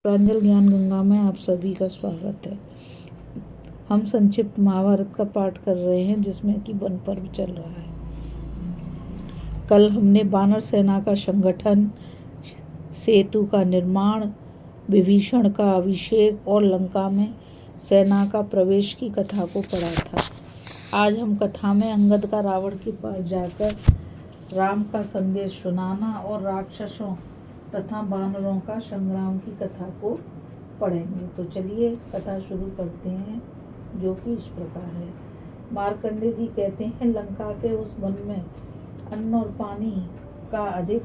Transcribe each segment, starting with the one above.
प्रांजल ज्ञान गंगा में आप सभी का स्वागत है। हम संक्षिप्त महाभारत का पाठ कर रहे हैं जिसमें कि वन पर्व चल रहा है। कल हमने वानर सेना का संगठन, सेतु का निर्माण, विभीषण का अभिषेक और लंका में सेना का प्रवेश की कथा को पढ़ा था। आज हम कथा में अंगद का रावण के पास जाकर राम का संदेश सुनाना और राक्षसों तथा वानरों का संग्राम की कथा को पढ़ेंगे। तो चलिए कथा शुरू करते हैं, जो कि इस प्रकार है। मार्कंडेय जी कहते हैं, लंका के उस वन में अन्न और पानी का अधिक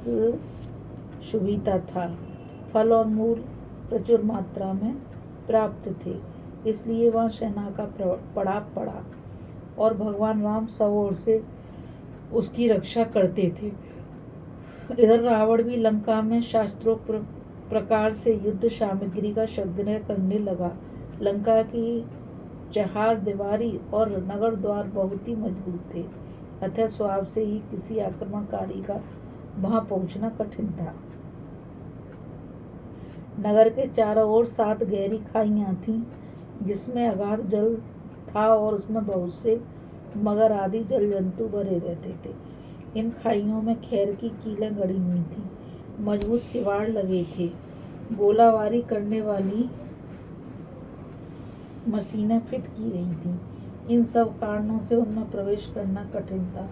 सुविधा था। फल और मूल प्रचुर मात्रा में प्राप्त थे, इसलिए वह सेना का पड़ाव पड़ा और भगवान राम सब ओर से उसकी रक्षा करते थे। इधर रावण भी लंका में शास्त्रोक्त प्रकार से युद्ध सामग्री का संग्रह करने लगा। लंका की चहार दीवारी और नगर द्वार बहुत ही मजबूत थे, अतः स्वभाव से ही किसी आक्रमणकारी का वहां पहुंचना कठिन था। नगर के चारों ओर 7 गहरी खाइयां थीं, जिसमें अगाध जल था और उसमें बहुत से मगर आदि जल जंतु भरे रहते थे। इन खाइयों में खैर की कीलें गड़ी हुई थीं, मजबूत किवाड़ लगे थे, गोलाबारी करने वाली मशीनें फिट की गई थीं। इन सब कारणों से उनमें प्रवेश करना कठिन था।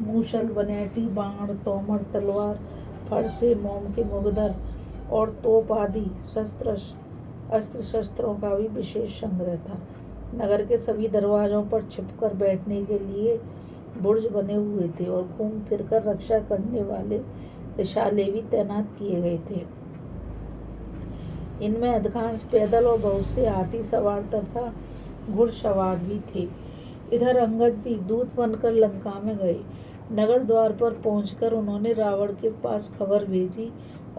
मूसल, बनेटी, बाण, तोमर, तलवार, फरसे, मोम के मुगदर और तोप आदि अस्त्र शस्त्रों का भी विशेष संग्रह था। नगर के सभी दरवाजों पर छिपकर बैठने के लिए बुर्ज बने हुए थे और घूम फिरकर रक्षा करने वाले रिसाले भी तैनात किए गए थे। इनमें अधिकांश पैदल और बहुत से हाथी सवार तथा घुड़सवार भी थे। इधर अंगद जी दूत बनकर लंका में गए। नगर द्वार पर पहुंचकर उन्होंने रावण के पास खबर भेजी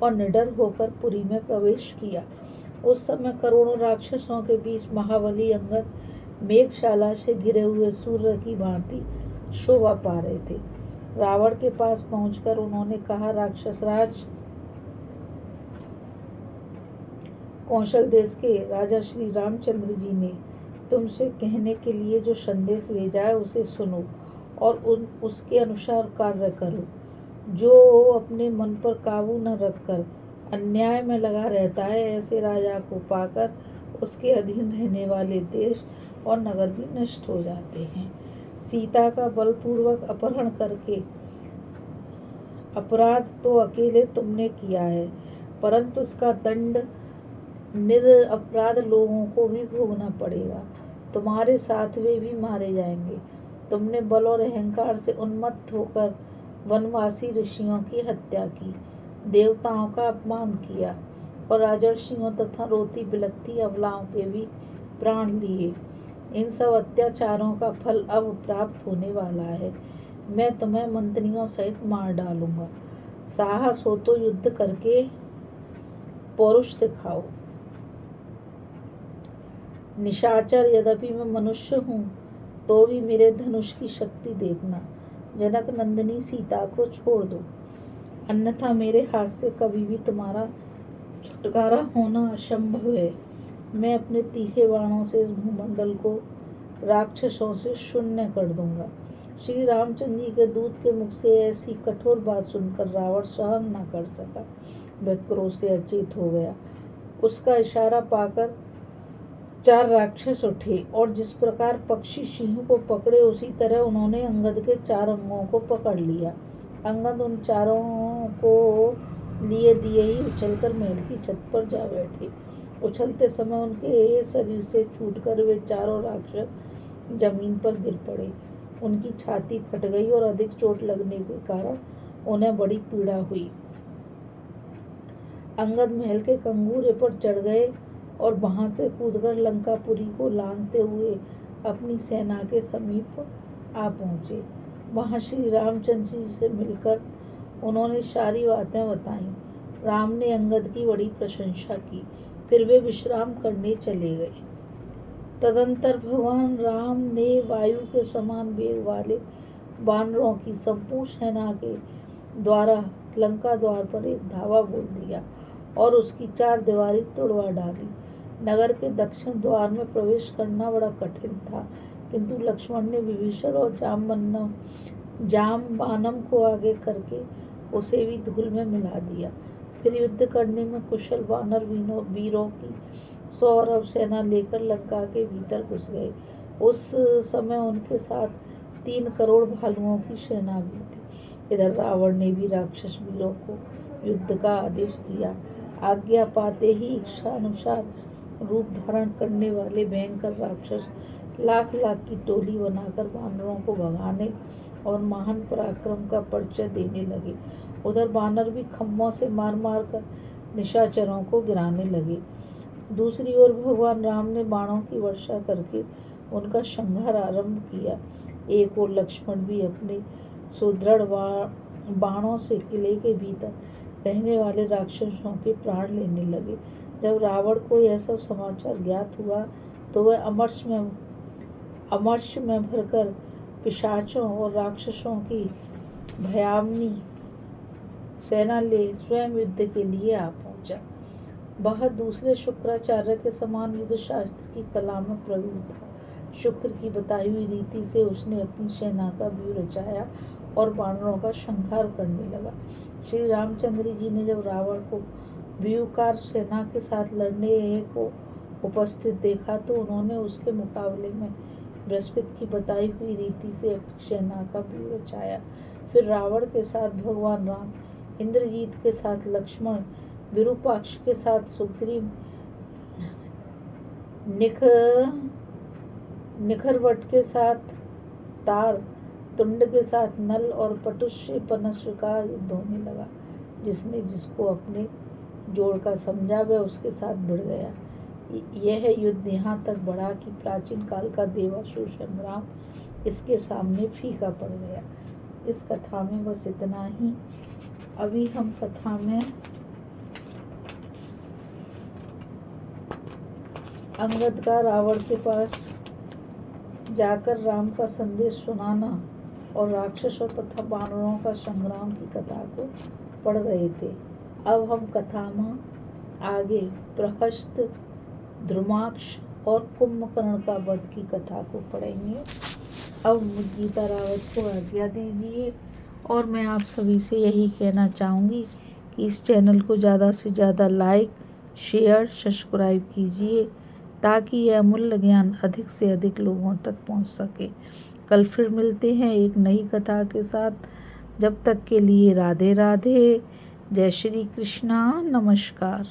और निडर होकर पुरी में प्रवेश किया। उस समय करोड़ों राक्षसों के बीच महाबली अंगद मेघशाला से गिरे हुए सूर्य की भांति शोभा पा रहे थे। रावण के पास पहुंचकर उन्होंने कहा, राक्षसराज, कौशल देश के राजा श्री रामचंद्र जी ने तुमसे कहने के लिए जो संदेश भेजा है उसे सुनो और उसके अनुसार कार्य करो। जो अपने मन पर काबू न रखकर अन्याय में लगा रहता है, ऐसे राजा को पाकर उसके अधीन रहने वाले देश और नगर भी नष्ट हो जाते हैं। सीता का बलपूर्वक अपहरण करके अपराध तो अकेले तुमने किया है, परंतु उसका दंड निरपराध लोगों को भी भोगना पड़ेगा। तुम्हारे साथ वे भी मारे जाएंगे। तुमने बल और अहंकार से उन्मत्त होकर वनवासी ऋषियों की हत्या की, देवताओं का अपमान किया और राजर्षियों तथा रोती बिलखती अबलाओं के भी प्राण लिए। इन सब अत्याचारों का फल अब प्राप्त होने वाला है। मैं तुम्हें मंत्रियों सहित मार डालूंगा। साहस हो तो युद्ध करके पौरुष दिखाओ। निशाचर, यद्यपि मैं मनुष्य हूँ तो भी मेरे धनुष की शक्ति देखना। जनक नंदिनी सीता को छोड़ दो, अन्यथा मेरे हाथ से कभी भी तुम्हारा छुटकारा होना असंभव है। मैं अपने तीखे बाणों से इस भूमंडल को राक्षसों से शून्य कर दूंगा। श्री रामचंद्र जी के दूत के मुख से ऐसी कठोर बात सुनकर रावण सहन न कर सका। वह क्रोध से अचेत हो गया। उसका इशारा पाकर 4 राक्षस उठे और जिस प्रकार पक्षी सिंह को पकड़े, उसी तरह उन्होंने अंगद के 4 अंगों को पकड़ लिया। अंगद उन चारों को लिए दिए ही उछलकर महल की छत पर जा बैठे। उछलते समय उनके शरीर से छूटकर वे चारों राक्षस जमीन पर गिर पड़े। उनकी छाती फट गई और अधिक चोट लगने के कारण उन्हें बड़ी पीड़ा हुई। अंगद महल के कंगूरे पर चढ़ गए और वहां से कूदकर लंकापुरी को लांघते हुए अपनी सेना के समीप आ पहुंचे। वहां श्री रामचंद्र जी से मिलकर उन्होंने सारी बातें बताईं। राम ने अंगद की बड़ी प्रशंसा की, फिर वे विश्राम करने चले गए। तदंतर भगवान राम ने वायु के समान वेग वाले वानरों की संपूर्ण सेना के द्वारा लंका द्वार पर एक धावा बोल दिया और उसकी चार दीवारी तोड़वा डाली। नगर के दक्षिण द्वार में प्रवेश करना बड़ा कठिन था, किंतु लक्ष्मण ने विभीषण और जामबानम को आगे करके उसे भी धूल में मिला दिया। फिर युद्ध करने में कुशल वानर वीरों की 100 अरब सेना लेकर लंका के भीतर घुस गए। उस समय उनके साथ 3 करोड़ भालुओं की सेना भी थी। इधर रावण ने भी राक्षस वीरों को युद्ध का आदेश दिया। आज्ञा पाते ही इच्छानुसार रूप धारण करने वाले भयंकर राक्षस लाख लाख की टोली बनाकर वानरों को भगाने और महान पराक्रम का परिचय देने लगे। उधर वानर भी खम्भों से मार मार कर निशाचरों को गिराने लगे। दूसरी ओर भगवान राम ने बाणों की वर्षा करके उनका संहार आरंभ किया। एक ओर लक्ष्मण भी अपने सुदृढ़ बाणों से किले के भीतर रहने वाले राक्षसों के प्राण लेने लगे। जब रावण को यह सब समाचार ज्ञात हुआ तो वह अमर्ष में भरकर पिशाचों और राक्षसों की भयावनी सेना ले स्वयं युद्ध के लिए आ पहुंचा। वह दूसरे शुक्राचार्य के समान युद्ध शास्त्र की कला में प्रवीण था। शुक्र की बताई हुई रीति से उसने अपनी सेना का व्यूह रचाया और वानरों का संहार करने लगा। श्री रामचंद्र जी ने जब रावण को व्यूहकार सेना के साथ लड़ने को उपस्थित देखा तो उन्होंने उसके मुकाबले में बृहस्पति की बताई हुई रीति से अपनी सेना का व्यूह रचाया। फिर रावण के साथ भगवान राम, इंद्रजीत के साथ लक्ष्मण, विरूपाक्ष के साथ सुग्रीव, निखरवट के साथ तार, तुंड के साथ नल और पटुष्य पनश्व का युद्ध होने लगा। जिसने जिसको अपने जोड़ का समझा वह उसके साथ भिड़ गया। यह युद्ध यहाँ तक बढ़ा कि प्राचीन काल का देवासुर संग्राम इसके सामने फीका पड़ गया। इस कथा में बस इतना ही। अभी हम कथा में अंगद का रावण के पास जाकर राम का संदेश सुनाना और राक्षसों तथा वानरों का संग्राम की कथा को पढ़ रहे थे। अब हम कथा में आगे प्रहस्त, ध्रुमाक्ष और कुंभकर्ण का वध की कथा को पढ़ेंगे। अब गीता रावत को आज्ञा दीजिए और मैं आप सभी से यही कहना चाहूँगी कि इस चैनल को ज़्यादा से ज़्यादा लाइक, शेयर, सब्सक्राइब कीजिए ताकि यह अमूल्य ज्ञान अधिक से अधिक लोगों तक पहुंच सके। कल फिर मिलते हैं एक नई कथा के साथ। जब तक के लिए राधे राधे। जय श्री कृष्णा। नमस्कार।